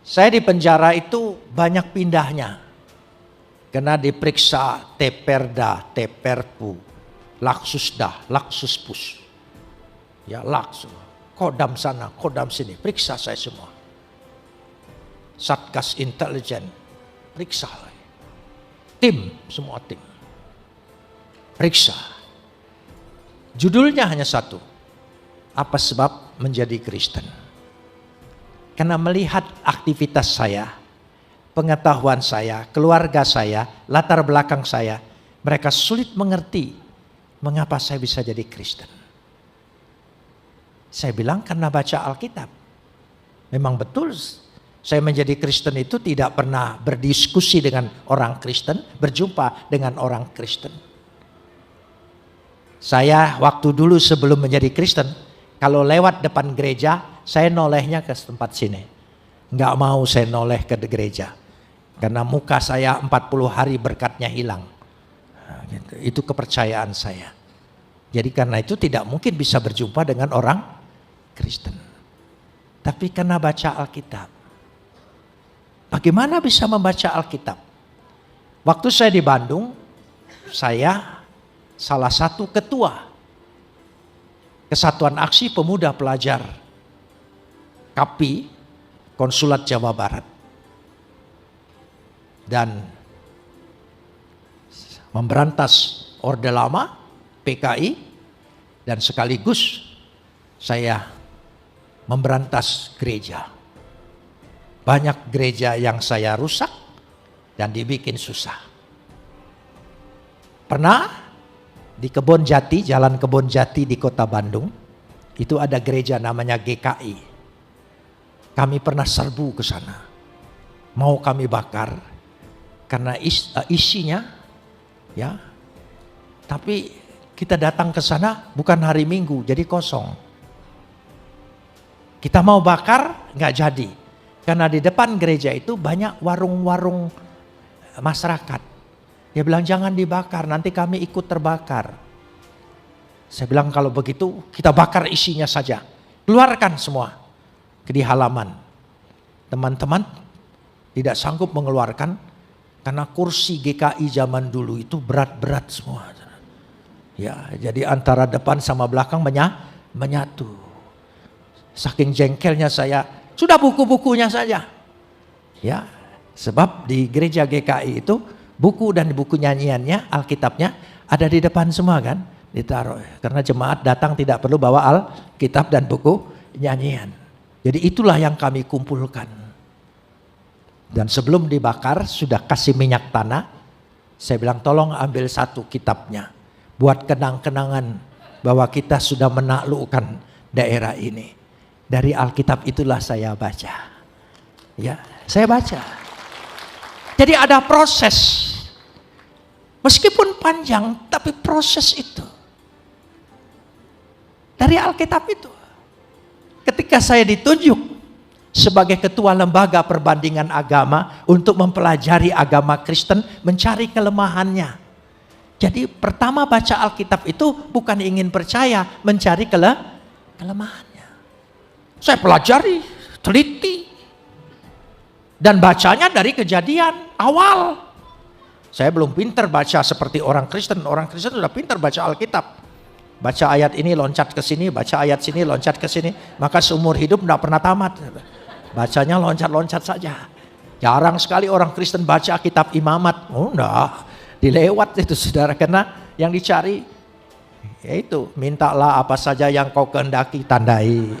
Saya di penjara itu banyak pindahnya. Karena diperiksa Teperda, Teperpu, Laksusda, Laksuspus. Ya Laksus, Kodam sana, Kodam sini, periksa saya semua. Satgas intelijen, periksa. Tim, semua tim. Periksa. Judulnya hanya satu. Apa sebab menjadi Kristen? Karena melihat aktivitas saya, pengetahuan saya, keluarga saya, latar belakang saya, mereka sulit mengerti mengapa saya bisa jadi Kristen. Saya bilang karena baca Alkitab. Memang betul saya menjadi Kristen itu tidak pernah berdiskusi dengan orang Kristen, berjumpa dengan orang Kristen. Saya waktu dulu sebelum menjadi Kristen, kalau lewat depan gereja, saya nolehnya ke tempat sini. Nggak mau saya noleh ke gereja. Karena muka saya 40 hari berkatnya hilang. Nah, gitu. Itu kepercayaan saya. Jadi karena itu tidak mungkin bisa berjumpa dengan orang Kristen. Tapi karena baca Alkitab. Bagaimana bisa membaca Alkitab? Waktu saya di Bandung, saya salah satu ketua Kesatuan Aksi Pemuda Pelajar KAPI Konsulat Jawa Barat. Dan memberantas Orde Lama, PKI, dan sekaligus saya memberantas gereja. Banyak gereja yang saya rusak dan dibikin susah. Pernah di Kebon Jati, Jalan Kebon Jati di Kota Bandung, itu ada gereja namanya GKI. Kami pernah serbu ke sana. Mau kami bakar karena isinya ya. Tapi kita datang ke sana bukan hari Minggu, jadi kosong. Kita mau bakar nggak jadi. Karena di depan gereja itu banyak warung-warung masyarakat. Dia bilang jangan dibakar, nanti kami ikut terbakar. Saya bilang kalau begitu kita bakar isinya saja. Keluarkan semua di halaman. Teman-teman tidak sanggup mengeluarkan karena kursi GKI zaman dulu itu berat-berat semua. Ya, jadi antara depan sama belakang menyatu. Saking jengkelnya saya, sudah buku-bukunya saja. Ya, sebab di gereja GKI itu buku dan buku nyanyiannya, Alkitabnya ada di depan semua kan, ditaruh. Karena jemaat datang tidak perlu bawa Alkitab dan buku nyanyian. Jadi itulah yang kami kumpulkan. Dan sebelum dibakar sudah kasih minyak tanah. Saya bilang tolong ambil satu kitabnya. Buat kenang-kenangan bahwa kita sudah menaklukkan daerah ini. Dari Alkitab itulah saya baca. Ya, saya baca. Jadi ada proses. Meskipun panjang, tapi proses itu. Dari Alkitab itu. Ketika saya ditunjuk sebagai ketua lembaga perbandingan agama untuk mempelajari agama Kristen, mencari kelemahannya. Jadi pertama baca Alkitab itu bukan ingin percaya, mencari kelemahannya. Saya pelajari, teliti. Dan bacanya dari Kejadian awal. Saya belum pintar baca seperti orang Kristen. Orang Kristen sudah pintar baca Alkitab. Baca ayat ini loncat ke sini, baca ayat sini loncat ke sini. Maka seumur hidup tidak pernah tamat. Bacanya loncat-loncat saja. Jarang sekali orang Kristen baca kitab imamat. Oh enggak, dilewat itu saudara. Karena yang dicari, yaitu mintalah apa saja yang kau kehendaki, tandai.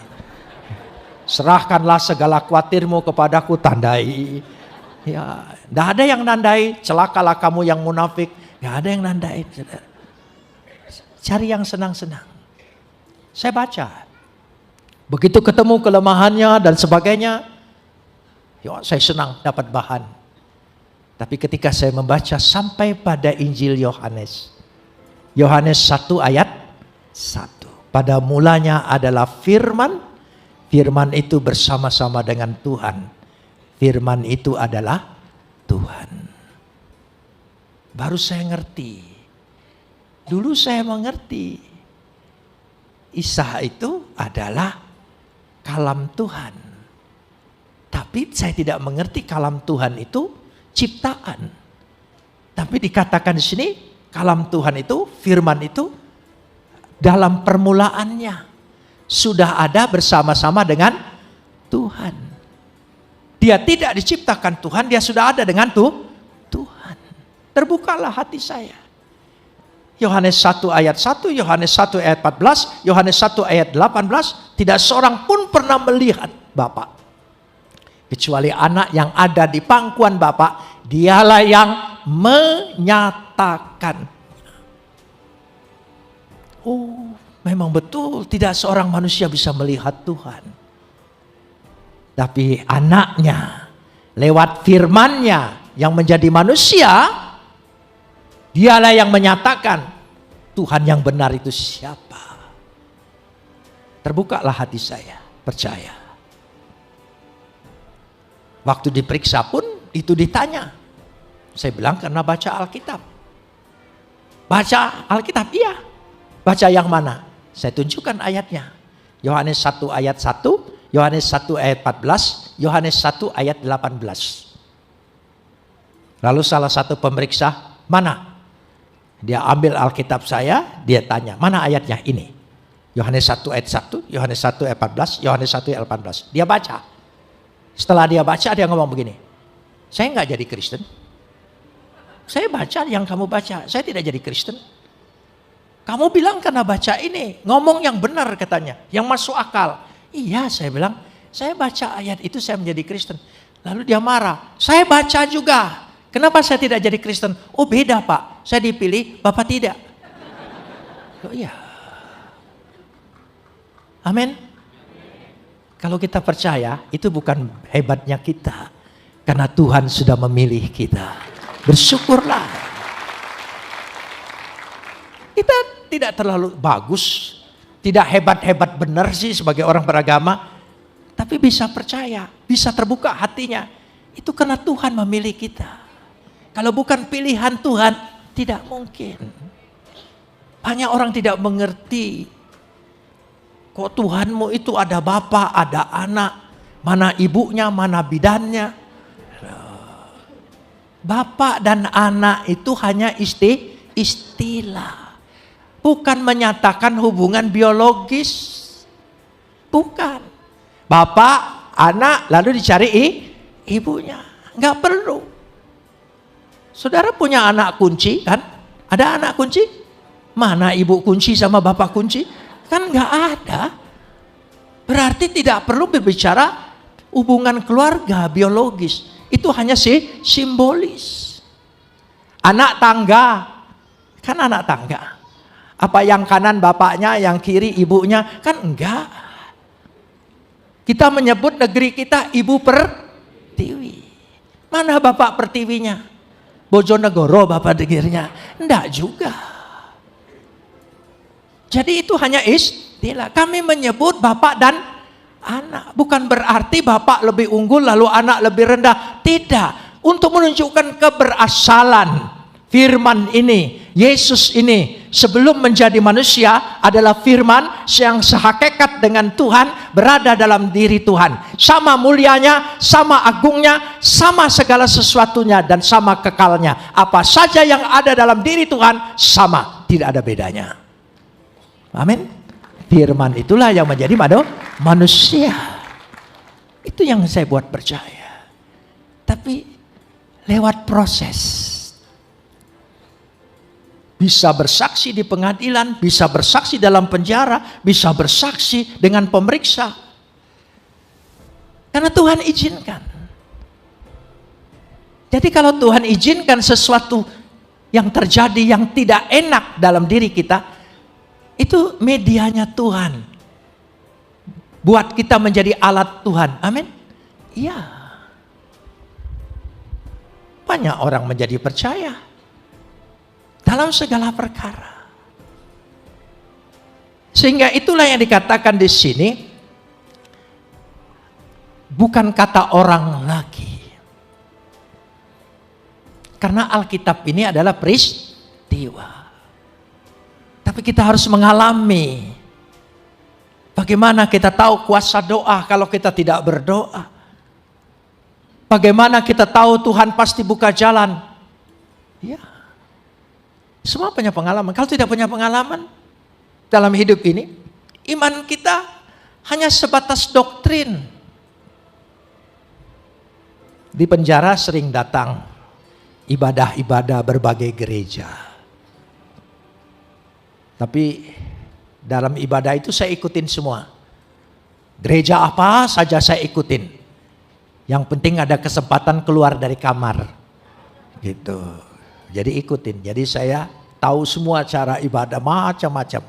Serahkanlah segala khawatirmu kepadaku, tandai. Ya, tidak ada yang nandai. Celakalah kamu yang munafik. Tidak ada yang nandai. Cari yang senang-senang. Saya baca. Begitu ketemu kelemahannya dan sebagainya, ya saya senang dapat bahan. Tapi ketika saya membaca sampai pada Injil Yohanes. Yohanes 1 ayat 1. Pada mulanya adalah firman. Firman itu bersama-sama dengan Tuhan. Firman itu adalah Tuhan. Baru saya ngerti. Dulu saya mengerti. Isa itu adalah kalam Tuhan. Tapi saya tidak mengerti kalam Tuhan itu ciptaan. Tapi dikatakan di sini kalam Tuhan itu, firman itu dalam permulaannya sudah ada bersama-sama dengan Tuhan. Dia tidak diciptakan Tuhan, dia sudah ada dengan Tuhan. Terbukalah hati saya. Yohanes 1 ayat 1, Yohanes 1 ayat 14, Yohanes 1 ayat 18, tidak seorang pun pernah melihat Bapa. Kecuali anak yang ada di pangkuan Bapa, dialah yang menyatakan. Oh, memang betul tidak seorang manusia bisa melihat Tuhan. Tapi anaknya, lewat firman-Nya yang menjadi manusia, dialah yang menyatakan Tuhan yang benar itu siapa. Terbukalah hati saya, percaya. Waktu diperiksa pun itu ditanya. Saya bilang karena baca Alkitab. Baca Alkitab, iya. Baca yang mana? Saya tunjukkan ayatnya. Yohanes 1 ayat 1, Yohanes 1 ayat 14, Yohanes 1 ayat 18. Lalu salah satu pemeriksa, mana? Dia ambil Alkitab saya, dia tanya, mana ayatnya? Ini. Yohanes 1 ayat 1, Yohanes 1 ayat 14, Yohanes 1 ayat 18. Dia baca. Setelah dia baca, dia ngomong begini, saya nggak jadi Kristen. Saya baca yang kamu baca, saya tidak jadi Kristen. Kamu bilang karena baca ini, ngomong yang benar katanya, yang masuk akal. Iya, saya bilang, saya baca ayat itu saya menjadi Kristen. Lalu dia marah, saya baca juga. Kenapa saya tidak jadi Kristen? Oh beda Pak, saya dipilih, Bapak tidak. Oh iya. Amin. Kalau kita percaya, itu bukan hebatnya kita. Karena Tuhan sudah memilih kita. Bersyukurlah. Kita tidak terlalu bagus. Tidak hebat-hebat benar sih sebagai orang beragama. Tapi bisa percaya, bisa terbuka hatinya. Itu karena Tuhan memilih kita. Kalau bukan pilihan Tuhan, tidak mungkin. Banyak orang tidak mengerti. Kok Tuhanmu itu ada bapak, ada anak, mana ibunya, mana bidannya. Bapak dan anak itu hanya istilah. Bukan menyatakan hubungan biologis. Bukan. Bapak, anak, lalu dicari ibunya. Enggak perlu. Saudara punya anak kunci kan? Ada anak kunci? Mana ibu kunci sama bapak kunci? Kan nggak ada. Berarti tidak perlu berbicara hubungan keluarga biologis. Itu hanya simbolis. Anak tangga. Kan anak tangga. Apa yang kanan bapaknya, yang kiri ibunya. Kan enggak. Kita menyebut negeri kita Ibu Pertiwi. Mana bapak pertiwinya? Bojonegoro bapak negerinya. Enggak juga. Jadi itu hanya istilah. Kami menyebut bapak dan anak. Bukan berarti bapak lebih unggul lalu anak lebih rendah. Tidak. Untuk menunjukkan keberasaan firman ini. Yesus ini sebelum menjadi manusia adalah firman yang sehakikat dengan Tuhan, berada dalam diri Tuhan. Sama mulianya, sama agungnya, sama segala sesuatunya dan sama kekalnya. Apa saja yang ada dalam diri Tuhan sama. Tidak ada bedanya. Amin. Firman itulah yang menjadi manusia. Itu yang saya buat percaya. Tapi lewat proses. Bisa bersaksi di pengadilan, bisa bersaksi dalam penjara, bisa bersaksi dengan pemeriksa. Karena Tuhan izinkan. Jadi kalau Tuhan izinkan sesuatu yang terjadi yang tidak enak dalam diri kita, itu medianya Tuhan. Buat kita menjadi alat Tuhan. Amin. Iya. Banyak orang menjadi percaya dalam segala perkara. Sehingga itulah yang dikatakan di sini, bukan kata orang lagi. Karena Alkitab ini adalah peristiwa. Tapi kita harus mengalami. Bagaimana kita tahu kuasa doa kalau kita tidak berdoa? Bagaimana kita tahu Tuhan pasti buka jalan? Ya, semua punya pengalaman. Kalau tidak punya pengalaman dalam hidup ini, iman kita hanya sebatas doktrin. Di penjara sering datang ibadah-ibadah berbagai gereja. Tapi dalam ibadah itu saya ikutin semua. Gereja apa saja saya ikutin. Yang penting ada kesempatan keluar dari kamar. Gitu. Jadi ikutin. Jadi saya tahu semua cara ibadah macam-macam.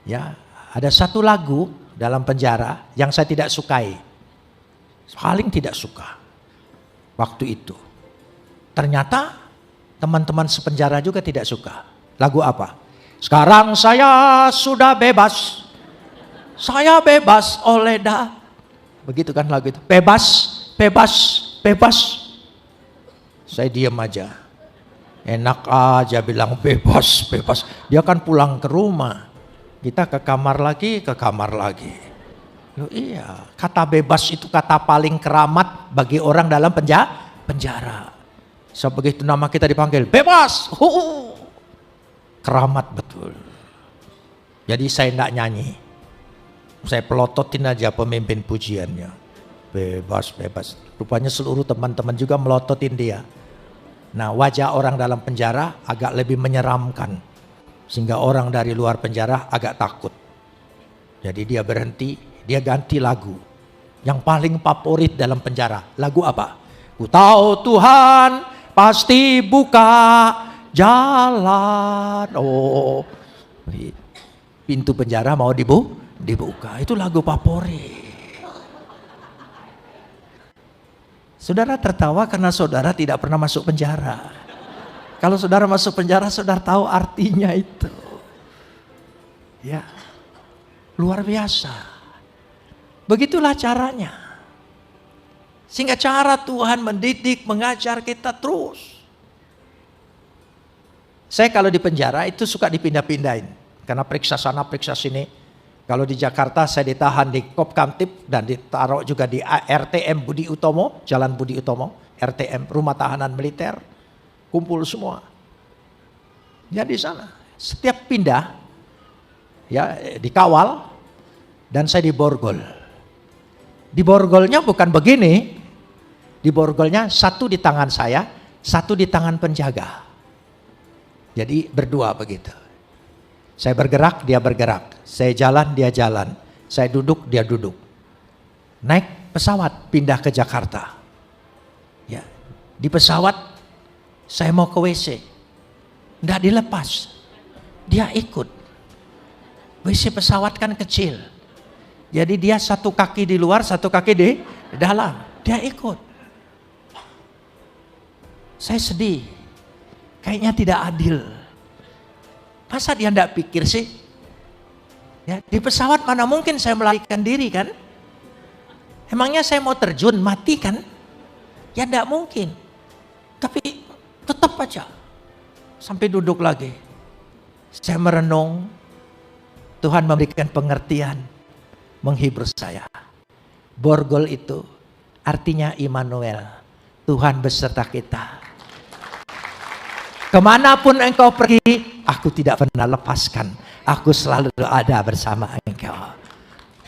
Ya, ada satu lagu dalam penjara yang saya tidak sukai. Paling tidak suka. Waktu itu. Ternyata teman-teman sepenjara juga tidak suka. Lagu apa? Sekarang saya sudah bebas. Saya bebas oleh begitu kan lagu itu. Bebas, bebas, bebas. Saya diam aja. Enak aja bilang bebas, bebas. Dia kan pulang ke rumah. Kita ke kamar lagi, ke kamar lagi. Loh iya, kata bebas itu kata paling keramat bagi orang dalam penjara. So begitu nama kita dipanggil, bebas. Keramat betul. Jadi saya tidak nyanyi. Saya pelototin aja pemimpin pujiannya. Bebas, bebas. Rupanya seluruh teman-teman juga melototin dia. Nah, wajah orang dalam penjara agak lebih menyeramkan. Sehingga orang dari luar penjara agak takut. Jadi dia berhenti, dia ganti lagu. Yang paling favorit dalam penjara. Lagu apa? Ku tahu Tuhan pasti buka jalan. Oh, pintu penjara mau dibuka. Itu lagu favorit. Saudara tertawa karena saudara tidak pernah masuk penjara. Kalau saudara masuk penjara, saudara tahu artinya itu. Ya, luar biasa. Begitulah caranya. Sehingga cara Tuhan mendidik, mengajar kita terus. Saya kalau di penjara itu suka dipindah-pindahin. Karena periksa sana, periksa sini. Kalau di Jakarta saya ditahan di Kopkamtib dan ditaruh juga di RTM Budi Utomo, Jalan Budi Utomo, RTM, Rumah Tahanan Militer, kumpul semua. Ya di sana. Setiap pindah, ya dikawal dan saya diborgol. Diborgolnya bukan begini, diborgolnya satu di tangan saya, satu di tangan penjaga. Jadi berdua begitu. Saya bergerak, dia bergerak. Saya jalan, dia jalan. Saya duduk, dia duduk. Naik pesawat, pindah ke Jakarta. Ya, di pesawat, saya mau ke WC. Nggak dilepas. Dia ikut. WC pesawat kan kecil. Jadi dia satu kaki di luar, satu kaki di dalam. Dia ikut. Saya sedih. Kayaknya tidak adil. Masa dia enggak pikir sih? Ya, di pesawat mana mungkin saya melarikan diri kan? Emangnya saya mau terjun mati kan? Ya enggak mungkin. Tapi tetap aja. Sampai duduk lagi. Saya merenung. Tuhan memberikan pengertian. Menghibur saya. Borgol itu artinya Immanuel. Tuhan beserta kita. Kemanapun engkau pergi, aku tidak pernah lepaskan. Aku selalu ada bersama engkau.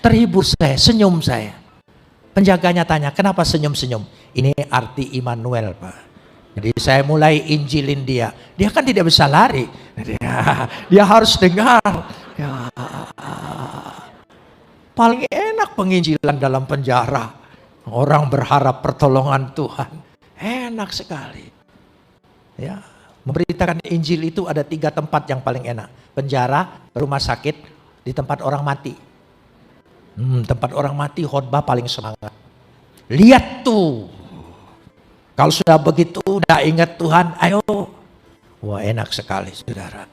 Terhibur saya, senyum saya. Penjaganya tanya, kenapa senyum-senyum? Ini arti Immanuel, Pak. Jadi saya mulai injilin dia. Dia kan tidak bisa lari. Dia harus dengar. Ya. Paling enak penginjilan dalam penjara. Orang berharap pertolongan Tuhan. Enak sekali. Ya. Memberitakan Injil itu ada 3 tempat yang paling enak. Penjara, rumah sakit, di tempat orang mati. Tempat orang mati khotbah paling semangat. Lihat tuh. Kalau sudah begitu, udah ingat Tuhan, ayo. Wah enak sekali saudara.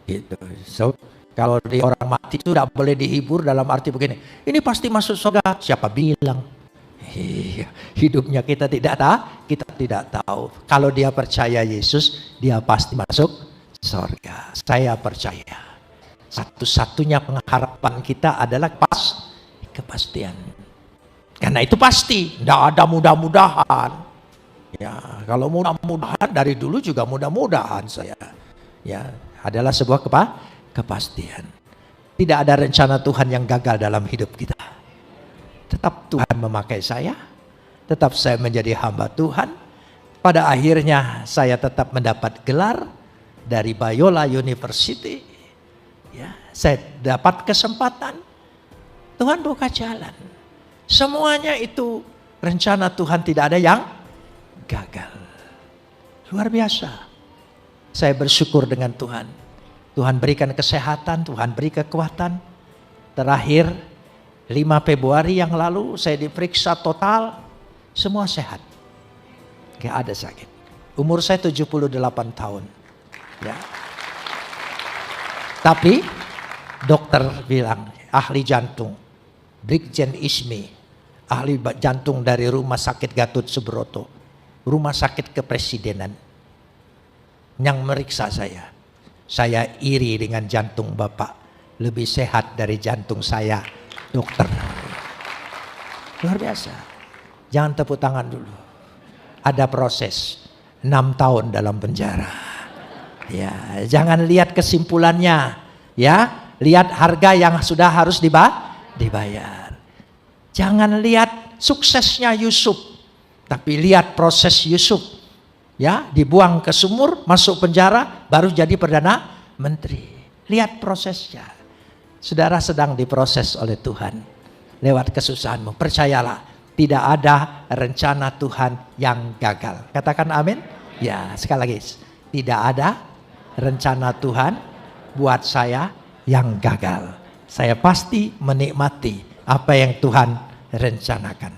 Gitu. So, kalau di orang mati itu tidak boleh dihibur dalam arti begini. Ini pasti masuk surga. Siapa bilang? Hidupnya kita tidak tahu. Kalau dia percaya Yesus, dia pasti masuk surga. Saya percaya. Satu-satunya pengharapan kita adalah kepastian. Karena itu pasti, tidak ada mudah-mudahan. Ya, kalau mudah-mudahan dari dulu juga mudah-mudahan saya. Ya, adalah sebuah kepastian. Tidak ada rencana Tuhan yang gagal dalam hidup kita. Tetap Tuhan memakai saya, tetap saya menjadi hamba Tuhan. Pada akhirnya saya tetap mendapat gelar dari Biola University. Ya, saya dapat kesempatan. Tuhan buka jalan. Semuanya itu rencana Tuhan, tidak ada yang gagal. Luar biasa. Saya bersyukur dengan Tuhan. Tuhan berikan kesehatan, Tuhan beri kekuatan. Terakhir 5 Februari yang lalu saya diperiksa total, semua sehat. Gak ada sakit. Umur saya 78 tahun. Ya. Tapi dokter bilang, ahli jantung, Brigjen Ismi, ahli jantung dari Rumah Sakit Gatot Subroto, Rumah Sakit Kepresidenan, yang meriksa saya. Saya iri dengan jantung Bapak, lebih sehat dari jantung saya, dokter. Luar biasa. Jangan tepuk tangan dulu. Ada proses 6 tahun dalam penjara. Ya, jangan lihat kesimpulannya, ya, lihat harga yang sudah harus dibayar. Jangan lihat suksesnya Yusuf, tapi lihat proses Yusuf. Ya, dibuang ke sumur, masuk penjara, baru jadi perdana menteri. Lihat prosesnya. Saudara sedang diproses oleh Tuhan lewat kesusahanmu. Percayalah, tidak ada rencana Tuhan yang gagal. Katakan amin. Ya, sekali lagi, tidak ada rencana Tuhan buat saya yang gagal. Saya pasti menikmati apa yang Tuhan rencanakan.